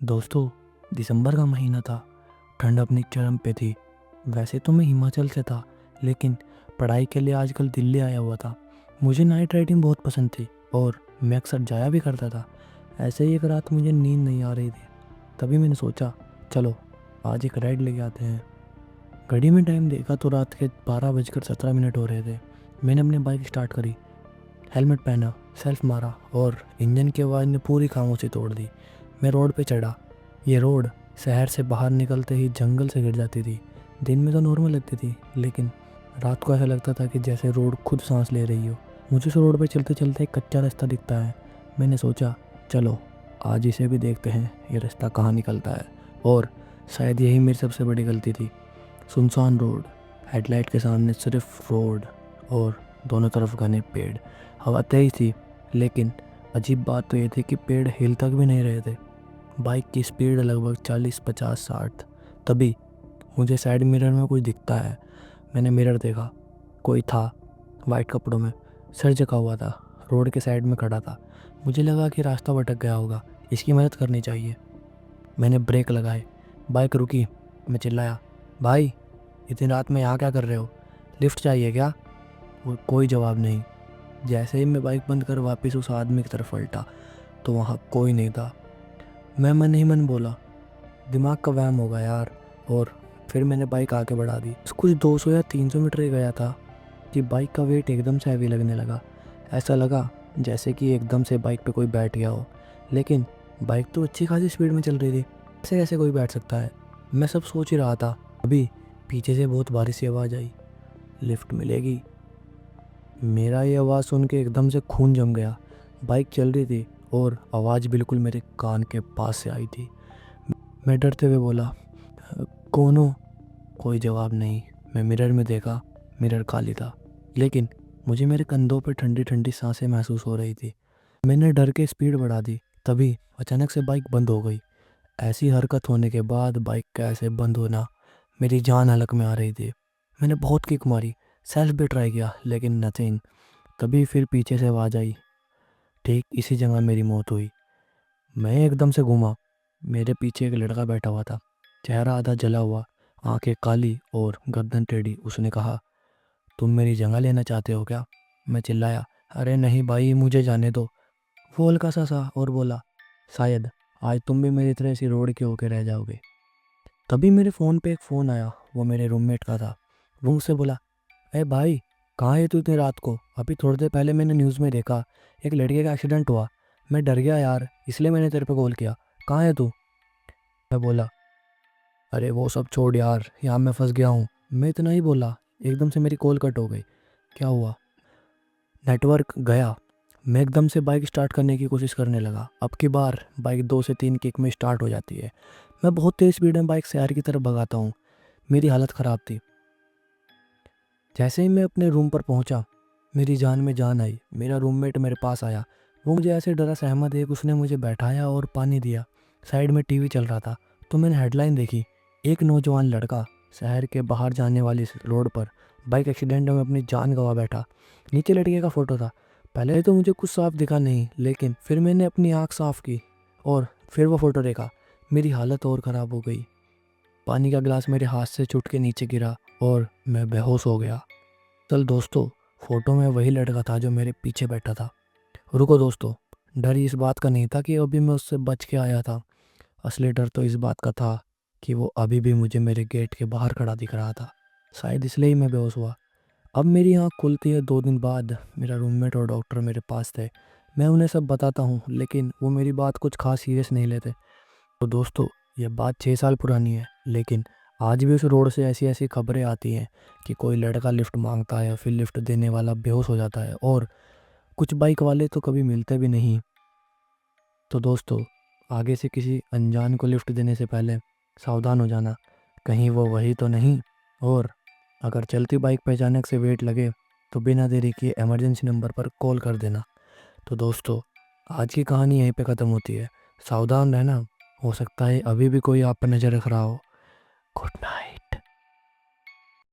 दोस्तों, दिसंबर का महीना था। ठंड अपनी चरम पे थी। वैसे तो मैं हिमाचल से था, लेकिन पढ़ाई के लिए आजकल दिल्ली आया हुआ था। मुझे नाइट राइडिंग बहुत पसंद थी और मैं अक्सर जाया भी करता था। ऐसे ही एक रात मुझे नींद नहीं आ रही थी। तभी मैंने सोचा, चलो आज एक राइड लेके आते हैं। घड़ी में टाइम देखा तो रात के 12:17 हो रहे थे। मैंने अपनी बाइक स्टार्ट करी, हेलमेट पहना, सेल्फ मारा और इंजन की आवाज़ ने पूरी खामोशी तोड़ दी। मैं रोड पे चढ़ा। ये रोड शहर से बाहर निकलते ही जंगल से गिर जाती थी। दिन में तो नॉर्मल लगती थी, लेकिन रात को ऐसा लगता था कि जैसे रोड खुद सांस ले रही हो। मुझे उस रोड पे चलते चलते एक कच्चा रास्ता दिखता है। मैंने सोचा, चलो आज इसे भी देखते हैं ये रास्ता कहाँ निकलता है। और शायद यही मेरी सबसे बड़ी गलती थी। सुनसान रोड, हेडलाइट के सामने सिर्फ रोड और दोनों तरफ घने पेड़। हवा तेज थी, लेकिन अजीब बात तो ये थी कि पेड़ हिल तक भी नहीं रहे थे। बाइक की स्पीड लगभग 40, 50, 60। तभी मुझे साइड मिरर में कुछ दिखता है। मैंने मिरर देखा। कोई था, वाइट कपड़ों में, सर झुका हुआ था, रोड के साइड में खड़ा था। मुझे लगा कि रास्ता भटक गया होगा, इसकी मदद करनी चाहिए। मैंने ब्रेक लगाए, बाइक रुकी। मैं चिल्लाया, भाई इतनी रात में यहाँ क्या कर रहे हो? लिफ्ट चाहिए क्या? वो कोई जवाब नहीं। जैसे ही मैं बाइक बंद कर वापस उस आदमी की तरफ पलटा, तो वहाँ कोई नहीं था। मैं मन ही मन बोला, दिमाग का वहम होगा यार। और फिर मैंने बाइक आगे बढ़ा दी। कुछ 200 या 300 मीटर ही गया था कि बाइक का वेट एकदम से हैवी लगने लगा। ऐसा लगा जैसे कि एकदम से बाइक पे कोई बैठ गया हो। लेकिन बाइक तो अच्छी खासी स्पीड में चल रही थी, ऐसे कैसे कोई बैठ सकता है? मैं सब सोच ही रहा था। अभी पीछे से बहुत भारी सी आवाज़ आई, लिफ्ट मिलेगी। मेरा ये आवाज़ सुन के एकदम से खून जम गया। बाइक चल रही थी और आवाज़ बिल्कुल मेरे कान के पास से आई थी। मैं डरते हुए बोला, कौन हो? कोई जवाब नहीं। मैं मिरर में देखा, मिरर खाली था, लेकिन मुझे मेरे कंधों पर ठंडी ठंडी सांसें महसूस हो रही थी। मैंने डर के स्पीड बढ़ा दी। तभी अचानक से बाइक बंद हो गई। ऐसी हरकत होने के बाद बाइक का ऐसे बंद होना, मेरी जान हलक में आ रही थी। मैंने बहुत किक मारी, सेल्फ भी ट्राई किया, लेकिन नथिंग। तभी फिर पीछे से आवाज़ आई। ठीक इसी जगह मेरी मौत हुई। मैं एकदम से घूमा। मेरे पीछे एक लड़का बैठा हुआ था, चेहरा आधा जला हुआ, आंखें काली और गर्दन टेढ़ी। उसने कहा, तुम मेरी जगह लेना चाहते हो क्या? मैं चिल्लाया, अरे नहीं भाई, मुझे जाने दो। वो हल्का सा और बोला, शायद आज तुम भी मेरी तरह इसी रोड के होके रह जाओगे। तभी मेरे फ़ोन पे एक फ़ोन आया। वो मेरे रूममेट का था। वो मुझसे बोला, अरे भाई, कहाँ है तू इतनी रात को? अभी थोड़ी देर पहले मैंने न्यूज़ में देखा, एक लड़के का एक्सीडेंट हुआ। मैं डर गया यार, इसलिए मैंने तेरे पे कॉल किया। कहाँ है तू? मैं बोला, अरे वो सब छोड़ यार, यहाँ मैं फंस गया हूँ। मैं इतना ही बोला, एकदम से मेरी कॉल कट हो गई। क्या हुआ? नेटवर्क गया। मैं एकदम से बाइक स्टार्ट करने की कोशिश करने लगा। अब की बार बाइक 2 से 3 किक में स्टार्ट हो जाती है। मैं बहुत तेज़ स्पीड में बाइक शहर की तरफ भगाता हूँ। मेरी हालत ख़राब थी। जैसे ही मैं अपने रूम पर पहुंचा, मेरी जान में जान आई। मेरा रूममेट मेरे पास आया। वो मुझे ऐसे डरा सहमा देख उसने मुझे बैठाया और पानी दिया। साइड में टीवी चल रहा था, तो मैंने हेडलाइन देखी, एक नौजवान लड़का शहर के बाहर जाने वाली इस रोड पर बाइक एक्सीडेंट में अपनी जान गंवा बैठा। नीचे लड़के का फ़ोटो था। पहले तो मुझे कुछ साफ दिखा नहीं, लेकिन फिर मैंने अपनी आँख साफ की और फिर वो फ़ोटो देखा। मेरी हालत और ख़राब हो गई। पानी का गिलास मेरे हाथ से छूट के नीचे गिरा और मैं बेहोश हो गया। चल दोस्तों, फोटो में वही लड़का था जो मेरे पीछे बैठा था। रुको दोस्तों, डर इस बात का नहीं था कि अभी मैं उससे बच के आया था। असली डर तो इस बात का था कि वो अभी भी मुझे मेरे गेट के बाहर खड़ा दिख रहा था। शायद इसलिए ही मैं बेहोश हुआ। अब मेरी आँख खुलती है 2 दिन बाद। मेरा रूममेट और डॉक्टर मेरे पास थे। मैं उन्हें सब बताता हूँ, लेकिन वो मेरी बात कुछ खास सीरियस नहीं लेते। तो दोस्तों, ये बात 6 साल पुरानी है, लेकिन आज भी उस रोड से ऐसी ऐसी खबरें आती हैं कि कोई लड़का लिफ्ट मांगता है, फिर लिफ्ट देने वाला बेहोश हो जाता है और कुछ बाइक वाले तो कभी मिलते भी नहीं। तो दोस्तों, आगे से किसी अनजान को लिफ्ट देने से पहले सावधान हो जाना, कहीं वो वही तो नहीं। और अगर चलती बाइक पे अचानक से वेट लगे, तो बिना देरी किए इमरजेंसी नंबर पर कॉल कर देना। तो दोस्तों, आज की कहानी यहीं पे ख़त्म होती है। सावधान रहना, हो सकता है अभी भी कोई आप पर नज़र रख रहा हो। Good night.